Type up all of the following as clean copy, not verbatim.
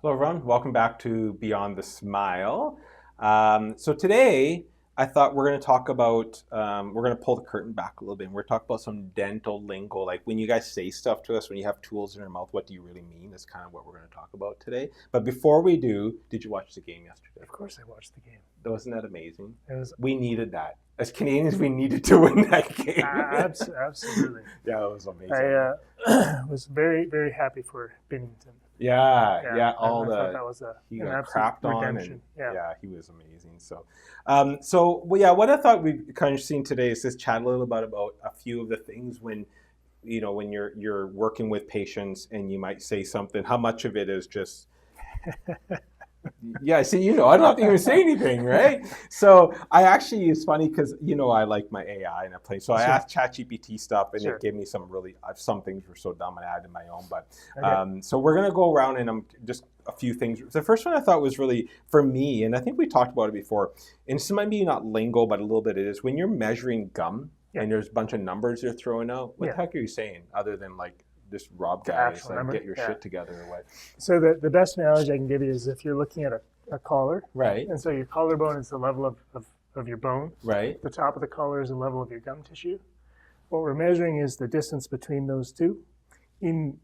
Hello, everyone. Welcome back to Beyond the Smile. So today, I thought we're going to talk about, we're going to pull the curtain back a little bit. And we're talking about some dental lingo. Like when you guys say stuff to us, when you have tools in your mouth, what do you really mean? That's kind of what we're going to talk about today. But before we do, did you watch the game yesterday? Of course I watched the game. Wasn't that amazing? It was We needed that. As Canadians, we needed to win that game. absolutely. Yeah, it was amazing. I was very, very happy for Bennington. Yeah. I thought that was he an got absolute crapped on, redemption. and he was amazing. So what I thought we'd kind of seen today is just chat a little bit about a few of the things when you're working with patients and you might say something. How much of it is just yeah, see, I don't have to even say anything, right? So I actually, it's funny because, I like my AI and I play. So I asked ChatGPT stuff and it gave me some things were so dumb I added my own. But so we're going to go around and just a few things. The first one I thought was really, for me, and I think we talked about it before, and this might be not lingo, but a little bit it is, when you're measuring gum and there's a bunch of numbers you're throwing out, what the heck are you saying other than like, just rob guys and get your shit together or what? So the best analogy I can give you is if you're looking at a collar. Right. And so your collarbone is the level of your bone. Right. The top of the collar is the level of your gum tissue. What we're measuring is the distance between those two. In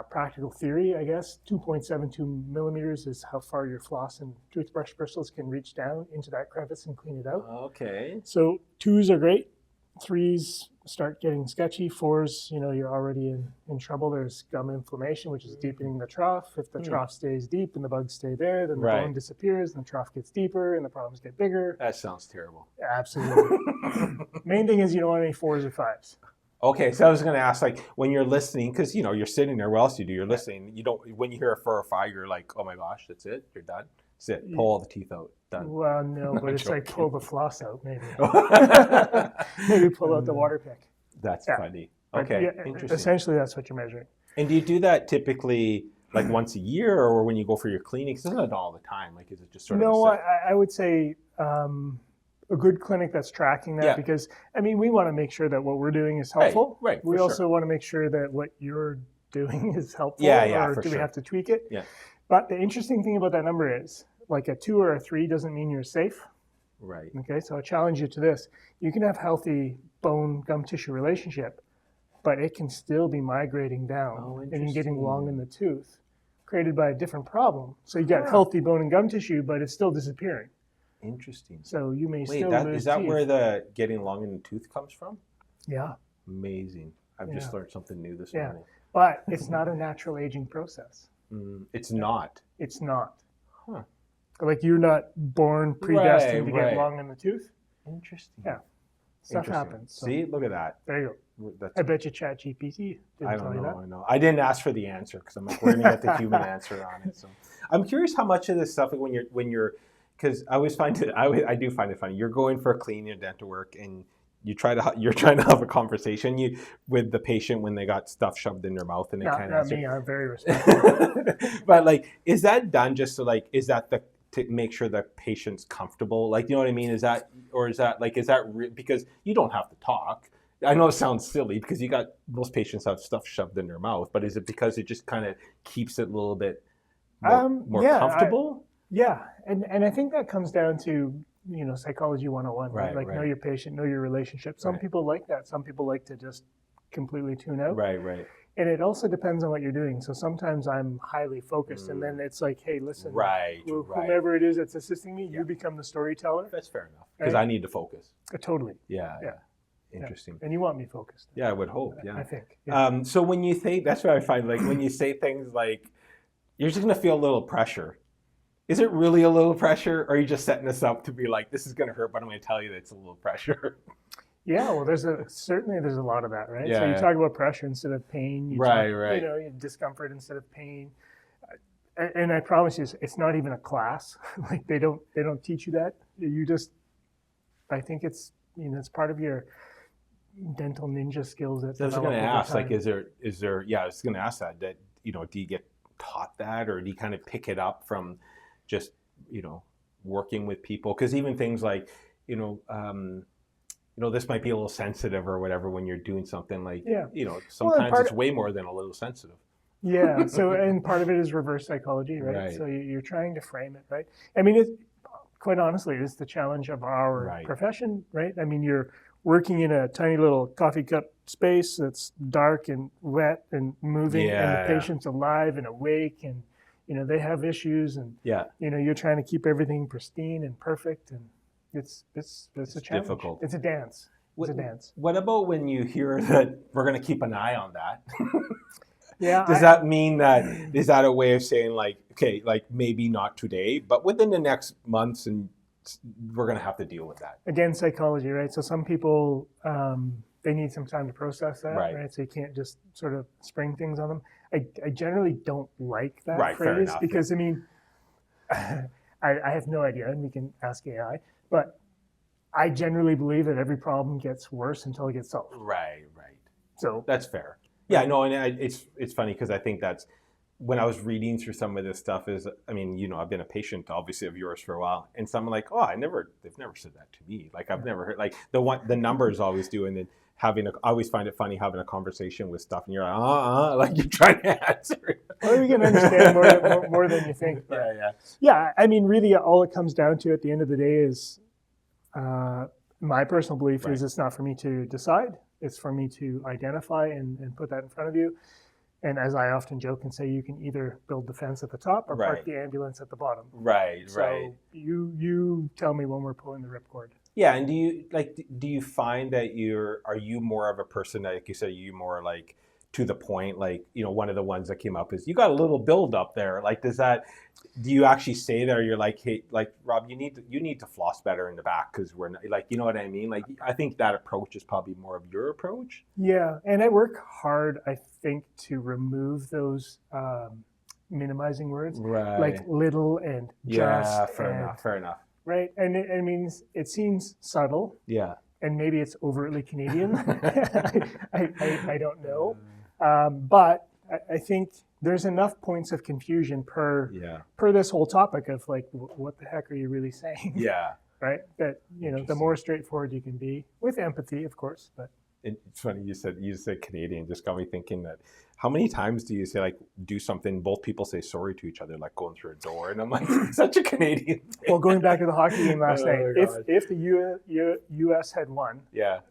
practical theory, I guess, 2.72 millimeters is how far your floss and toothbrush bristles can reach down into that crevice and clean it out. Okay. So 2s are great. 3s start getting sketchy. 4s, you're already in trouble. There's gum inflammation, which is deepening the trough. If the trough stays deep and the bugs stay there, then the bone disappears and the trough gets deeper and the problems get bigger. That sounds terrible. Absolutely. Main thing is you don't want any 4s or 5s. Okay, so I was going to ask, like, when you're listening, because, you're sitting there, what else do you do? You're listening. When you hear a 4 or 5, you're like, oh my gosh, that's it? You're done? That's it. Pull all the teeth out. Done. Well, no, but it's like pull the floss out, maybe. Maybe pull out the water pick. That's funny. Okay, interesting. Essentially, that's what you're measuring. And do you do that typically like once a year or when you go for your cleanings? It's not all the time. Like, is it just sort of I would say a good clinic that's tracking that because, we want to make sure that what we're doing is helpful. Right, we also want to make sure that what you're doing is helpful. Or do we have to tweak it? Yeah. But the interesting thing about that number is, like a 2 or a 3 doesn't mean you're safe. Right. Okay, so I challenge you to this. You can have healthy bone-gum tissue relationship, but it can still be migrating down and getting long in the tooth, created by a different problem. So you got healthy bone and gum tissue, but it's still disappearing. Interesting. So you may still lose is that teeth. where the getting long in the tooth comes from? Yeah. Amazing. I've just learned something new this morning. But it's not a natural aging process. It's not. It's not. Huh. Like you're not born predestined to get long in the tooth. Interesting. Yeah. Stuff happens. So. See, look at that. There you go. I bet you ChatGPT didn't tell you that. I know. I didn't ask for the answer because I'm like, we're gonna get the human answer on it. So I'm curious how much of this stuff when you're because I always find it I do find it funny. You're going for a cleaning or dental work and you're trying to have a conversation with the patient when they got stuff shoved in their mouth and they kind of. Not me. I'm very respectful. But like, is that done just to to make sure the patient's comfortable? Like, you know what I mean? Because you don't have to talk. I know it sounds silly because most patients have stuff shoved in their mouth, but is it because it just kind of keeps it a little bit more comfortable? And I think that comes down to, psychology 101, right? Like know your patient, know your relationship. Some people like that. Some people like to just completely tune out. Right. And it also depends on what you're doing. So sometimes I'm highly focused and then it's like, hey, listen, whomever it is that's assisting me, you become the storyteller. That's fair enough. Because I need to focus. Totally. Yeah. Interesting. And you want me focused. Yeah, I would hope. Yeah. I think. Yeah. So when you think, that's what I find, like when you say things like, you're just going to feel a little pressure. Is it really a little pressure? Or are you just setting this up to be like, this is going to hurt, but I'm going to tell you that it's a little pressure? Yeah, well, there's a lot of that, right? So you talk about pressure instead of pain. You talk, discomfort instead of pain. And I promise you, it's not even a class. Like they don't teach you that. I think it's part of your dental ninja skills. I was going to ask, like, is there? I was going to ask that. Do you get taught that, or do you kind of pick it up from just working with people? Because even things like this might be a little sensitive or whatever when you're doing something like, sometimes it's way more than a little sensitive. Yeah. So, and part of it is reverse psychology, right? So you're trying to frame it, right? I mean, quite honestly, it's the challenge of our profession, right? I mean, you're working in a tiny little coffee cup space that's dark and wet and moving, and the patient's alive and awake, and they have issues, and you're trying to keep everything pristine and perfect, and it's a challenge. Difficult. It's a dance. It's a dance. What about when you hear that we're going to keep an eye on that? Yeah. Does that mean that, is that a way of saying like, okay, like maybe not today, but within the next months, and we're going to have to deal with that? Again, psychology, right? So some people, they need some time to process that, right? So you can't just sort of spring things on them. I generally don't like that phrase because, I mean, I have no idea, and we can ask AI, but I generally believe that every problem gets worse until it gets solved. Right. So that's fair. Yeah, no, and it's funny because I think that's, when I was reading through some of this stuff is, I mean, I've been a patient obviously of yours for a while, and someone like, oh, they've never said that to me. Like I've never heard, like the numbers always do, and then I always find it funny having a conversation with stuff, and you're like, like you're trying to answer. Well, you can understand more than you think. Yeah. I mean, really, all it comes down to at the end of the day is, my personal belief is it's not for me to decide. It's for me to identify and put that in front of you. And as I often joke and say, you can either build the fence at the top or park the ambulance at the bottom. So you tell me when we're pulling the ripcord. Yeah, and do you find that are you more of a person that, like you said, you more like to the point, like, one of the ones that came up is you got a little build up there. Like, do you actually say that, or you're like, hey, like, Rob, you need to floss better in the back because we're not, like, you know what I mean? Like, I think that approach is probably more of your approach. Yeah, and I work hard, I think, to remove those minimizing words, like little and just. Yeah, fair enough. Right, and I mean, it seems subtle. Yeah. And maybe it's overtly Canadian. I don't know. But I think there's enough points of confusion per this whole topic of like, what the heck are you really saying? Yeah. Right? That, the more straightforward you can be, with empathy, of course. But it's funny, you said Canadian, just got me thinking that how many times do you say, like, do something, both people say sorry to each other, like going through a door, and I'm like, such a Canadian thing. Well, going back to the hockey game last night, if the U.S. had won,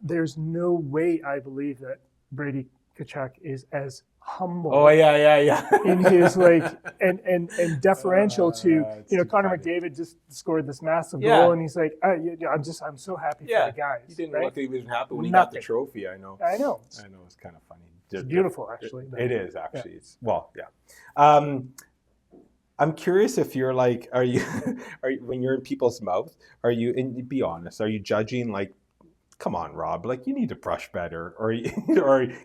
there's no way I believe that Brady Tkachuk is as humble. Oh yeah. In his and deferential to Connor McDavid just scored this massive goal, and he's like, I'm so happy for the guys. He didn't look like he was happy when he got the trophy. I know. It's kind of funny. It's beautiful, actually. It is actually. Yeah. It's, well, yeah. I'm curious if you're like, are you when you're in people's mouth, and be honest, are you judging like, come on, Rob, like, you need to brush better, or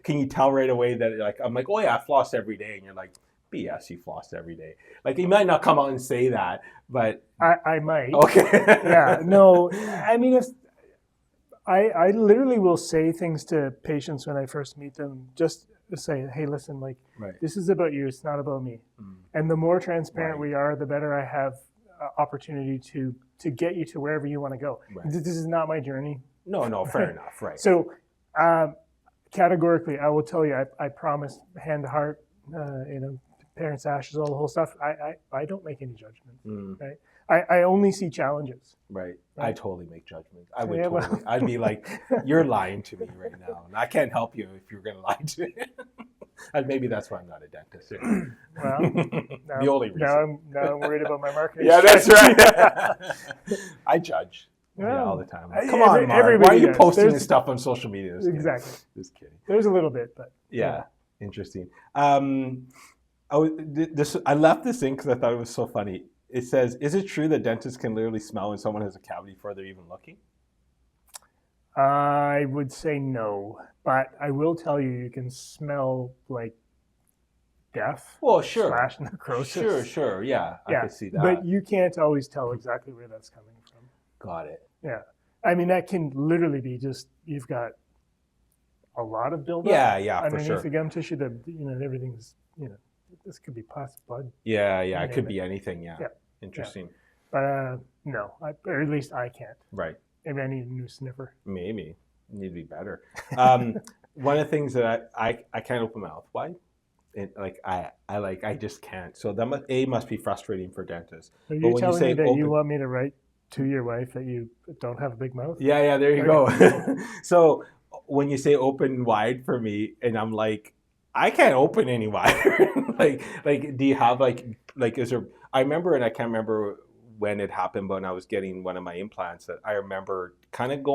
can you tell right away that, like, I'm like, oh yeah, I floss every day, and you're like, BS, you floss every day. Like, you might not come out and say that, but I might. Okay. Yeah, no, I mean, if I literally will say things to patients when I first meet them, just to say, hey, listen, like, this is about you, it's not about me. And the more transparent we are, the better I have opportunity to get you to wherever you want to go. This is not my journey. No, fair enough, right. So categorically, I will tell you, I promise, hand to heart, parents' ashes, all the whole stuff, I don't make any judgments, right? I only see challenges. Right. I totally make judgments. I would totally. I'd be like, you're lying to me right now, and I can't help you if you're going to lie to me. And maybe that's why I'm not a dentist. Well, the only reason. Now I'm worried about my marketing. Yeah, that's right. I judge. Yeah, all the time. Like, come on, Mark. Why are you posting this stuff on social media? Exactly. Just kidding. There's a little bit, but yeah. Interesting. I left this in because I thought it was so funny. It says, is it true that dentists can literally smell when someone has a cavity before they're even looking? I would say no, but I will tell you can smell like death. Well, sure. / necrosis. Sure. Yeah, I can see that. But you can't always tell exactly where that's coming from. Got it. Yeah. I mean, that can literally be just, you've got a lot of buildup. Yeah, for sure. Underneath the gum tissue, everything's, this could be pus, blood. Yeah, it could be anything, yeah. Interesting. Yeah. But no, or at least I can't. Right. Maybe I need a new sniffer. Maybe. Need to be better. One of the things that I can't open my mouth. Why? I just can't. So that must be frustrating for dentists. Are But you when you telling say me that open, you want me to write to your wife that you don't have a big mouth? yeah, there you go. So when you say open wide for me, and I'm like, I can't open any wider. Do you have is there? I remember, and I can't remember when it happened, but when I was getting one of my implants, that I remember kind of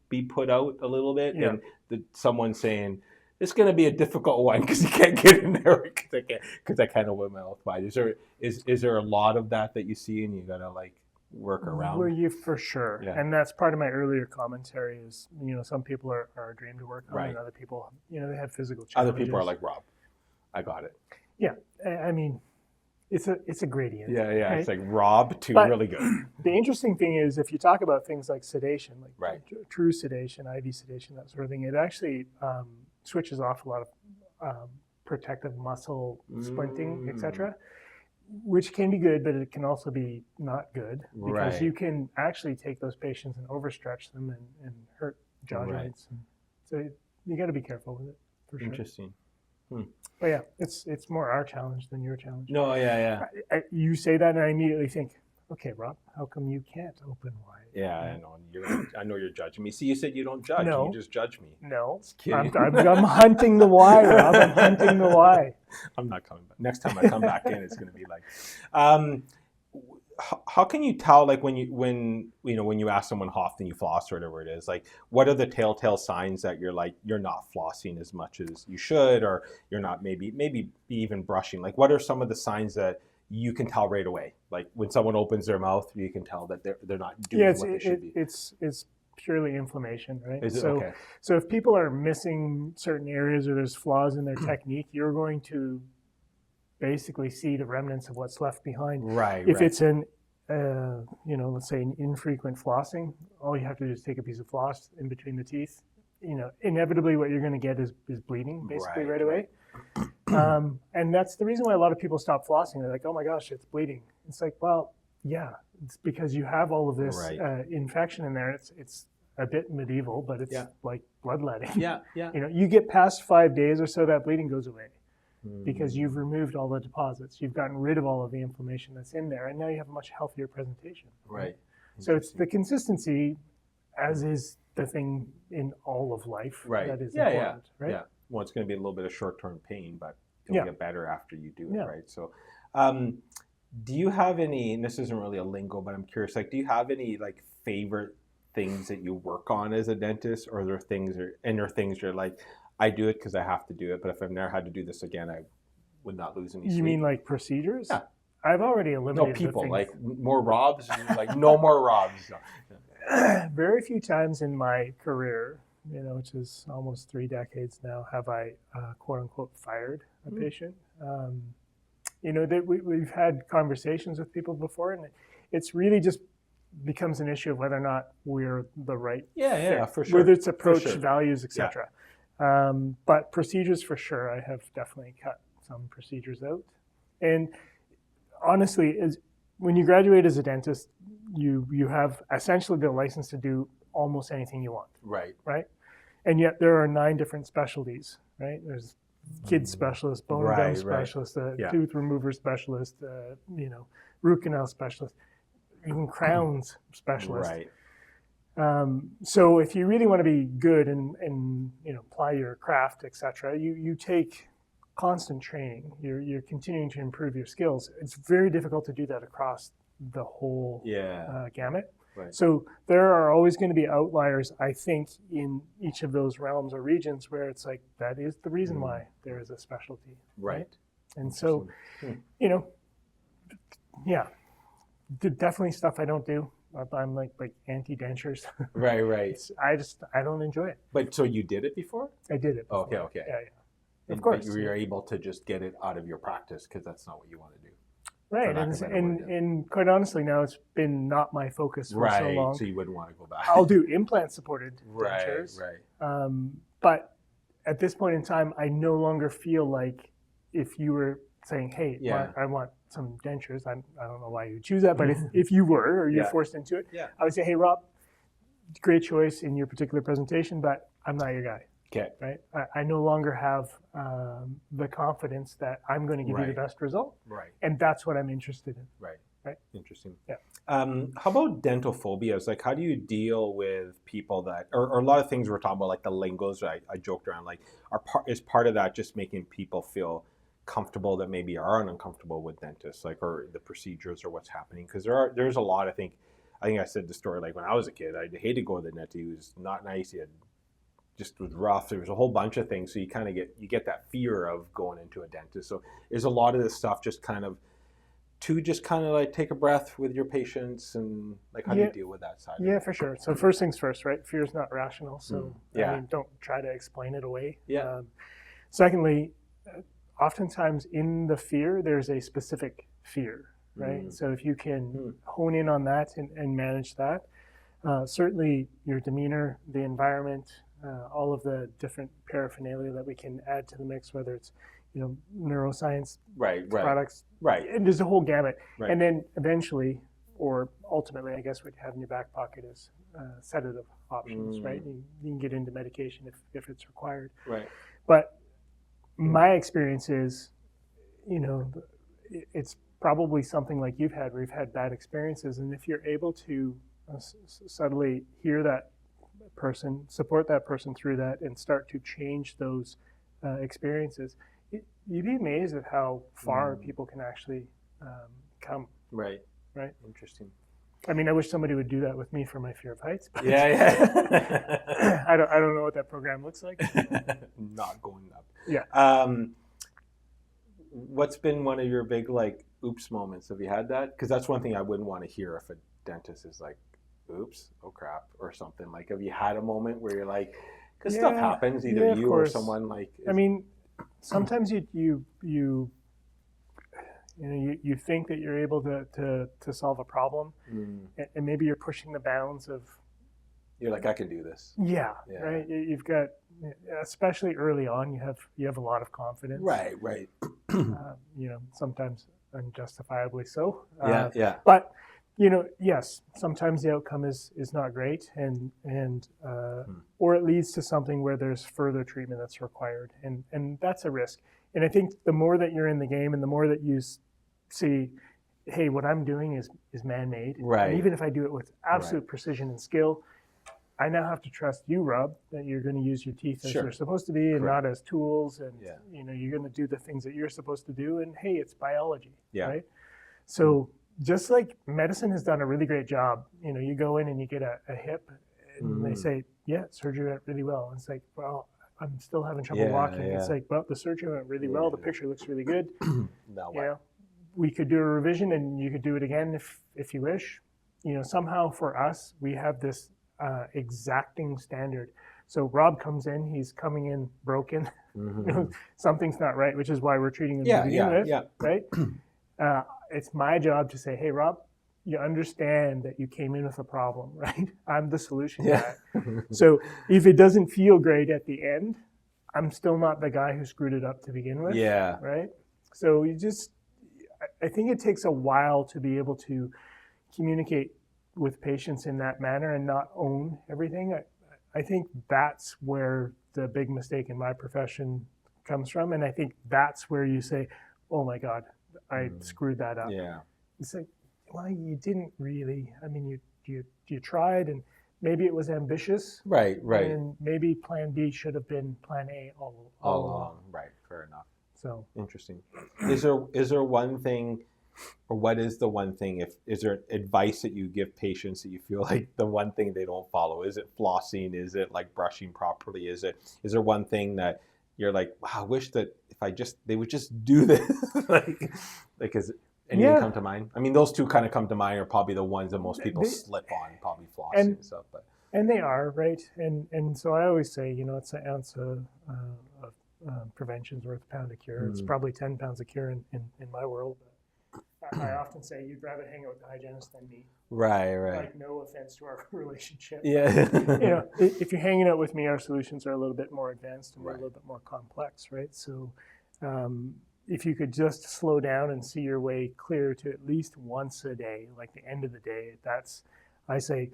be put out a little bit, Yeah. and someone saying, "It's going to be a difficult one because you can't get in there because I can't open my mouth wide." Is there a lot of that you see, and you gotta work around? Well, you for sure, Yeah. and that's part of my earlier commentary. Is some people are a dream to work on, Right. and other people, they have physical challenges. Other people are like, Rob, I got it. Yeah, I mean, it's a gradient. Yeah, right? It's like Rob to really good. The interesting thing is, if you talk about things like sedation, like Right. true sedation, IV sedation, that sort of thing, it actually switches off a lot of protective muscle splinting, etc., which can be good, but it can also be not good because Right. you can actually take those patients and overstretch them and hurt jaw joints. And so you got to be careful with it, for sure. Interesting. But yeah, it's more our challenge than your challenge. No, yeah. You say that, and I immediately think, okay, Rob, how come you can't open wide? Yeah, I know. I know you're judging me. See, you said you don't judge. No. You just judge me. No, Just kidding. I'm hunting the why, Rob. I'm hunting the why. I'm not coming back. Next time I come back in, it's going to be like, how can you tell, when you ask someone how often you floss or whatever it is, what are the telltale signs that you're not flossing as much as you should, or you're not maybe even brushing? What are some of the signs that you can tell right away? Like when someone opens their mouth, you can tell that they're not doing what they should be. It's purely inflammation, right? Is it? So, okay. So if people are missing certain areas or there's flaws in their technique, you're going to basically see the remnants of what's left behind. Right. If it's an, let's say an infrequent flossing, all you have to do is take a piece of floss in between the teeth. Inevitably what you're going to get is bleeding basically right away. And that's the reason why a lot of people stop flossing. They're like, oh my gosh, it's bleeding. It's like, well, yeah, it's because you have all of this infection in there. It's a bit medieval, but it's like bloodletting. Yeah. You get past 5 days or so, that bleeding goes away because you've removed all the deposits. You've gotten rid of all of the inflammation that's in there, and now you have a much healthier presentation. Right. So it's the consistency, as is the thing in all of life, that is important. Right? Yeah. Well, it's going to be a little bit of short-term pain, but it'll get better after you do it, right? So, do you have any, and this isn't really a lingo, but I'm curious, do you have any favorite things that you work on as a dentist, or are there things you're like, I do it because I have to do it, but if I've never had to do this again, I would not lose any sleep? You mean like procedures? Yeah. I've already eliminated people, the things. more Robs, no more Robs. Very few times in my career, which is almost 3 decades now, have I quote unquote fired a patient. That we've had conversations with people before, and it's really just becomes an issue of whether or not we're the right fit, for sure. whether it's approach, values, etc. But procedures, for sure, I have definitely cut some procedures out. And honestly, when you graduate as a dentist, you have essentially the license to do almost anything you want. Right. And yet there are 9 different specialties, right? There's kid specialist, bone and gum specialist, tooth remover specialist, root canal specialist, even crowns specialist. Right. So if you really want to be good and apply your craft, etc., you take constant training. You're continuing to improve your skills. It's very difficult to do that across the whole gamut. Right. So there are always going to be outliers, I think, in each of those realms or regions where it's like, that is the reason why there is a specialty. Right. And so, definitely stuff I don't do. I'm like anti-dentures. Right. I don't enjoy it. But so you did it before? I did it before. Okay. Yeah. Of course. But you were able to just get it out of your practice because that's not what you want to do. Right, and quite honestly, now it's been not my focus for so long. So you wouldn't want to go back. I'll do implant-supported dentures. Right. But at this point in time, I no longer feel like if you were saying, hey, I want some dentures, I don't know why you would choose that, but if you were, or you're forced into it, I would say, hey, Rob, great choice in your particular presentation, but I'm not your guy. Okay. Right. I no longer have the confidence that I'm going to give you the best result. Right. And that's what I'm interested in. Right. Right. Interesting. Yeah. How about dental phobias? Like, how do you deal with people that, or a lot of things we're talking about, like the lingos I joked around, like, is part of that just making people feel comfortable that maybe are uncomfortable with dentists, like, or the procedures or what's happening? Because there's a lot. I think I said the story, like when I was a kid, I hated to go to the dentist. He was not nice. He had just was rough. There was a whole bunch of things. So you kind of get that fear of going into a dentist. So there's a lot of this stuff just kind of like take a breath with your patients, and like how do you deal with that side? Yeah, for sure. So first things first, right? Fear is not rational. So yeah. I mean, don't try to explain it away. Yeah. Secondly, oftentimes in the fear, there's a specific fear, right? So if you can hone in on that and manage that, certainly your demeanor, the environment, all of the different paraphernalia that we can add to the mix, whether it's neuroscience products, and there's a whole gamut. And then eventually, or ultimately, I guess what you have in your back pocket is sedative options, right? You can get into medication if it's required. Right. But my experience is, it's probably something like you've had, where you've had bad experiences, and if you're able to subtly hear that person, support that person through that, and start to change those experiences, you'd be amazed at how far people can actually come. Right. Right. Interesting. I mean, I wish somebody would do that with me for my fear of heights. But yeah. I don't know what that program looks like. Not going up. Yeah. What's been one of your big oops moments? Have you had that? Because that's one thing I wouldn't want to hear if a dentist is like, oops, oh crap, or something. Like, have you had a moment where you're like, because stuff happens, either you or someone like. I mean, sometimes you think that you're able to solve a problem, and maybe you're pushing the bounds of. You're like, I can do this. Yeah. Right. You've got, especially early on, you have a lot of confidence. Right. Sometimes unjustifiably so. Yeah. But yes, sometimes the outcome is not great, and or it leads to something where there's further treatment that's required, and that's a risk. And I think the more that you're in the game, and the more that you see, hey, what I'm doing is man-made, right? And even if I do it with absolute precision and skill, I now have to trust you, Rob, that you're going to use your teeth as they're supposed to be, and not as tools, and you're going to do the things that you're supposed to do. And hey, it's biology, right? So. Just like medicine has done a really great job, you go in and you get a hip, and they say, yeah, surgery went really well. And it's like, well, I'm still having trouble walking. It's like, well, the surgery went really well. The picture looks really good. We could do a revision, and you could do it again if you wish. Somehow for us, we have this exacting standard. So Rob comes in, he's coming in broken. Something's not right, which is why we're treating him to begin with, right? It's my job to say, hey, Rob, you understand that you came in with a problem, right? I'm the solution guy. So if it doesn't feel great at the end, I'm still not the guy who screwed it up to begin with. Right? So I think it takes a while to be able to communicate with patients in that manner and not own everything. I think that's where the big mistake in my profession comes from. And I think that's where you say, oh my God, I screwed that up. It's like, well, you didn't really. I mean, you tried, and maybe it was ambitious. Right. And maybe Plan B should have been Plan A all along. Right. Fair enough. So interesting. Is there one thing, or what is the one thing? Is there advice that you give patients that you feel like the one thing they don't follow? Is it flossing? Is it like brushing properly? Is there one thing that you're like, wow, I wish that they would just do this? like is anything come to mind? I mean, those two kind of come to mind are probably the ones that most people slip on, probably flossing and stuff. And they are, right? And so I always say, it's an ounce of prevention's worth a pound of cure. It's probably 10 pounds of cure in my world. But I often say you'd rather hang out with the hygienist than me. Right. Like, no offense to our relationship. Yeah. If you're hanging out with me, our solutions are a little bit more advanced and we're a little bit more complex, right? So if you could just slow down and see your way clear to at least once a day, like the end of the day, I say,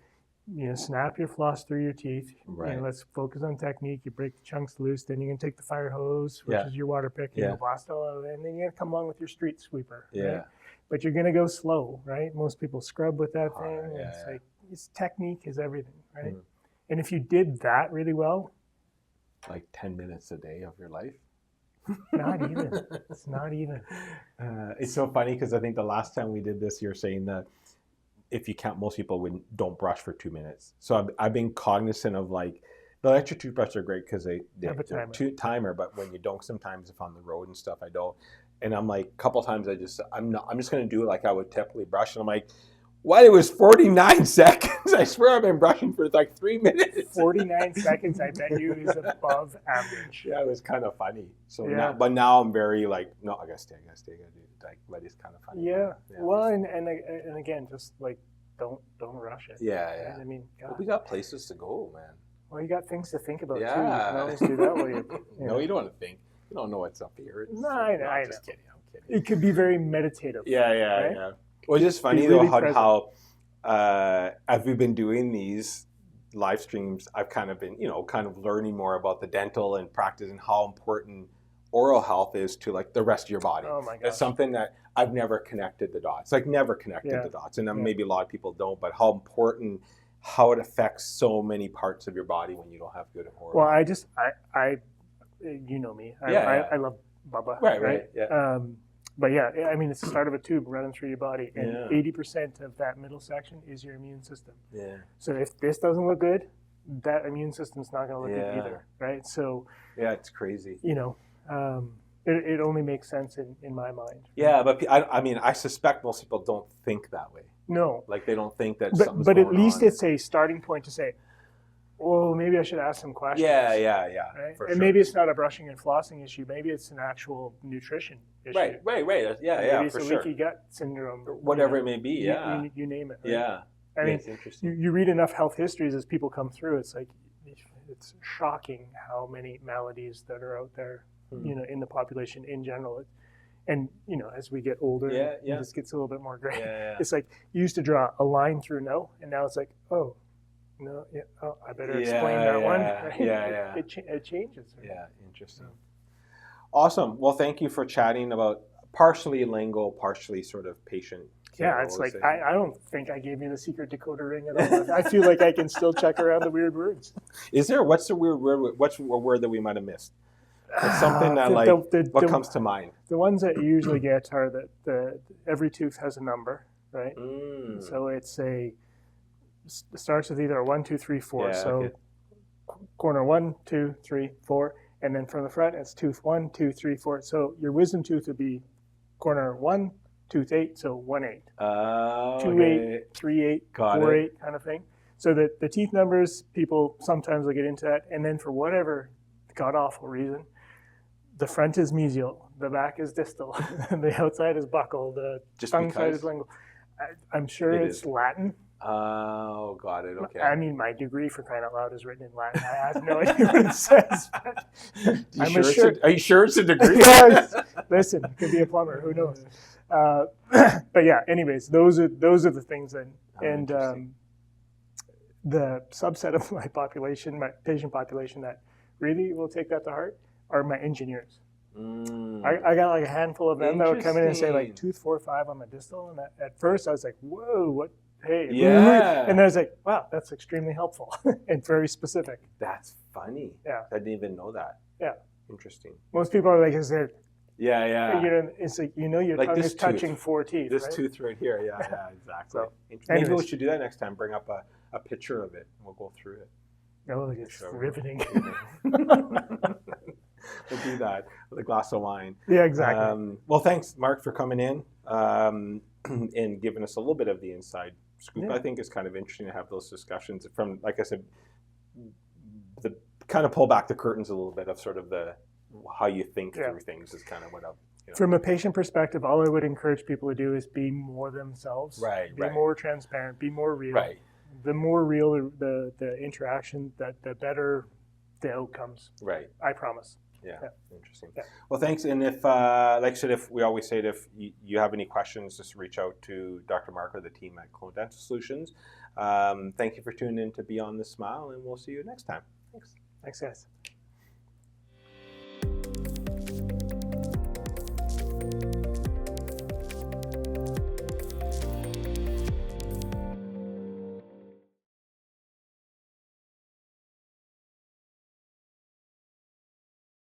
snap your floss through your teeth. Right. Let's focus on technique. You break the chunks loose, then you're gonna take the fire hose, which is your water pick, and blast all of it, and then you're gonna come along with your street sweeper. Right? But you're gonna go slow, right? Most people scrub with that thing. It's like technique is everything, right? And if you did that really well, like 10 minutes a day of your life. Not even. It's not even. It's so funny because I think the last time we did this, you're saying that if you count, most people don't brush for 2 minutes. So I've been cognizant of like the electric toothbrushes are great because they have a timer, but when you don't, sometimes if on the road and stuff, I don't. And I'm like, a couple times I'm just gonna do it like I would typically brush, and I'm like, what? It was 49 seconds. I swear I've been brushing for like 3 minutes. 49 seconds, I bet you, is above average. Yeah, it was kind of funny. So now I'm very like, no, I gotta stay. I gotta do it. Like, but it's kind of funny. Yeah. Well, and again, just like don't rush it. Yeah. Right? I mean, well, we got places to go, man. Well, you got things to think about too. You can always do that while you. No, you don't want to think. You don't know what's up here. No, I know. I'm just kidding. It could be very meditative. Yeah. Well, it's just funny really though how as we've been doing these live streams, I've kind of been, kind of learning more about the dental and practice and how important oral health is to like the rest of your body. Oh my gosh. It's something that I've never connected the dots. Like never connected the dots, and maybe a lot of people don't. But how important, how it affects so many parts of your body when you don't have good oral. Well, I you know me. I love Bubba. Right. Yeah. But yeah, I mean, it's the start of a tube running through your body, and 80% of that middle section is your immune system. Yeah. So if this doesn't look good, that immune system's not going to look good either, right? So. Yeah, it's crazy. It only makes sense in my mind. Yeah, but I suspect most people don't think that way. No. Like they don't think that something's going on. But at least it's a starting point to say, well, maybe I should ask some questions. Yeah. Right? And maybe it's not a brushing and flossing issue. Maybe it's an actual nutrition issue. Right. Yeah, maybe for it's a leaky gut syndrome. Whatever it may be, You name it. Right? Yeah. I mean, it's interesting. You read enough health histories as people come through, it's like, it's shocking how many maladies that are out there, in the population in general. And, as we get older, this gets a little bit more gray. Yeah. It's like, you used to draw a line through no, and now it's like, oh, no, I better explain that one. Right? Yeah. It changes. Right? Yeah, interesting. Awesome. Well, thank you for chatting about partially lingo, partially sort of patient. Yeah, it's like, I don't think I gave you the secret decoder ring at all. I feel like I can still check around the weird words. Is there? What's the weird word? What's a word that we might have missed? It's something that what comes to mind? The ones that you usually get are that every tooth has a number, right? So it's starts with either a 1, 2, 3, 4. Corner 1, 2, 3, 4, and then from the front it's tooth 1, 2, 3, 4. So your wisdom tooth would be corner 1, tooth 8, so 1, 8. 2, 8, 3, 8, 4, 8 kind of thing. So that the teeth numbers, people sometimes will get into that, and then for whatever god-awful reason, the front is mesial, the back is distal, the outside is buccal, the tongue side is lingual. I'm sure it's Latin. Oh, got it. Okay. I mean, my degree, for crying out loud, is written in Latin. I have no idea what it says. Are you sure it's a degree? Listen, it could be a plumber. Who knows? But yeah. Anyways, those are the things. And the subset of my population, my patient population, that really will take that to heart are my engineers. I got like a handful of them that would come in and say like tooth 4, 5 on the distal, and at first I was like, whoa, what? Hey, and I was like, wow, that's extremely helpful and very specific. That's funny. Yeah, I didn't even know that. Yeah, interesting. Most people are like, is it? Yeah. It's like your tongue is touching 4 teeth. This tooth right here. Yeah, exactly. So, maybe we should do that next time. Bring up a picture of it, and we'll go through it. Oh, it's riveting. We'll do that with a glass of wine. Yeah, exactly. Well, thanks, Mark, for coming in and giving us a little bit of the inside scoop. I think it's kind of interesting to have those discussions from, like I said, the kind of pull back the curtains a little bit of sort of how you think through things is kind of what I'm. From a patient perspective, all I would encourage people to do is be more themselves. Right. Be more transparent. Be more real. Right. The more real the interaction, the better the outcomes. Right. I promise. Yeah. Interesting. Yeah. Well, thanks. And if, like I said, if we always say, if you have any questions, just reach out to Dr. Mark or the team at Kelowna Dental Solutions. Thank you for tuning in to Beyond the Smile, and we'll see you next time. Thanks. Thanks, guys.